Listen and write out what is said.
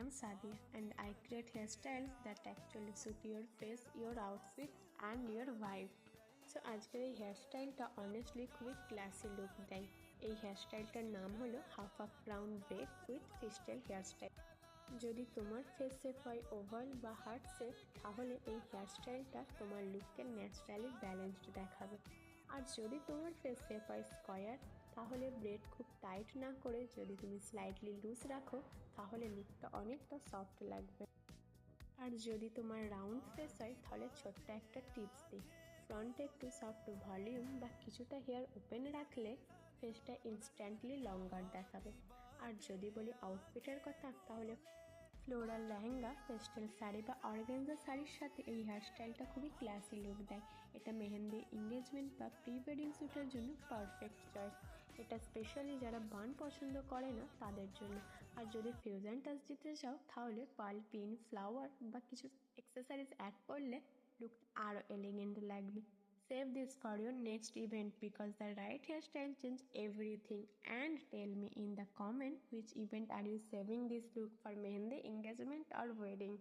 am Sadia and I create hairstyles that actually suit your face, your outfit and your vibe. So আজকের এই হেয়ারস্টাইলটা honestly খুবই classy look দেয়। এই হেয়ারস্টাইলটার নাম হলো half up round braid with fishtail hairstyle. যদি তোমার ফেস শেপ হয় ওভাল বা হার্ট শেপ, তাহলে এই হেয়ারস্টাইলটা তোমার লুককে ন্যাচারালি ব্যালেন্সড দেখাবে। আর যদি তোমার ফেস শেপ হয় স্কোয়ার, তাহলে ব্রেড খুব টাইট না করে যদি তুমি স্লাইটলি লুজ রাখো, তাহলে লুকটা অনেকটা সফট লাগবে। আর যদি তোমার রাউন্ড ফেস হয়, তাহলে ছোট্ট একটা টিপস দিই, ফ্রন্টে একটু সফট ভলিউম বা কিছুটা হেয়ার ওপেন রাখলে ফেসটা ইনস্ট্যান্টলি লঙ্গার দেখাবে। আর যদি বলি আউটফিটের কথা, তাহলে ফ্লোরাল লেহেঙ্গা, পেস্টেল শাড়ি বা অর্গানজা শাড়ির সাথে এই হেয়ারস্টাইলটা খুবই ক্লাসি লুক দেয়। এটা মেহেন্দি, এঙ্গেজমেন্ট বা প্রি ওয়েডিং শ্যুটের জন্য পারফেক্ট চয়েস। এটা স্পেশালি যারা বান পছন্দ করে না তাদের জন্য। আর যদি ফিউশন টাচ দিতে চাও, তাহলে পার্ল, পিন, ফ্লাওয়ার বা কিছু অ্যাক্সেসরিজ অ্যাড করলে লুকটা আরও এলিগেন্ট লাগবে। Save this for your next event because the right hairstyle changes everything. And tell me in the comment which event are you saving this look for, mehendi, engagement or wedding.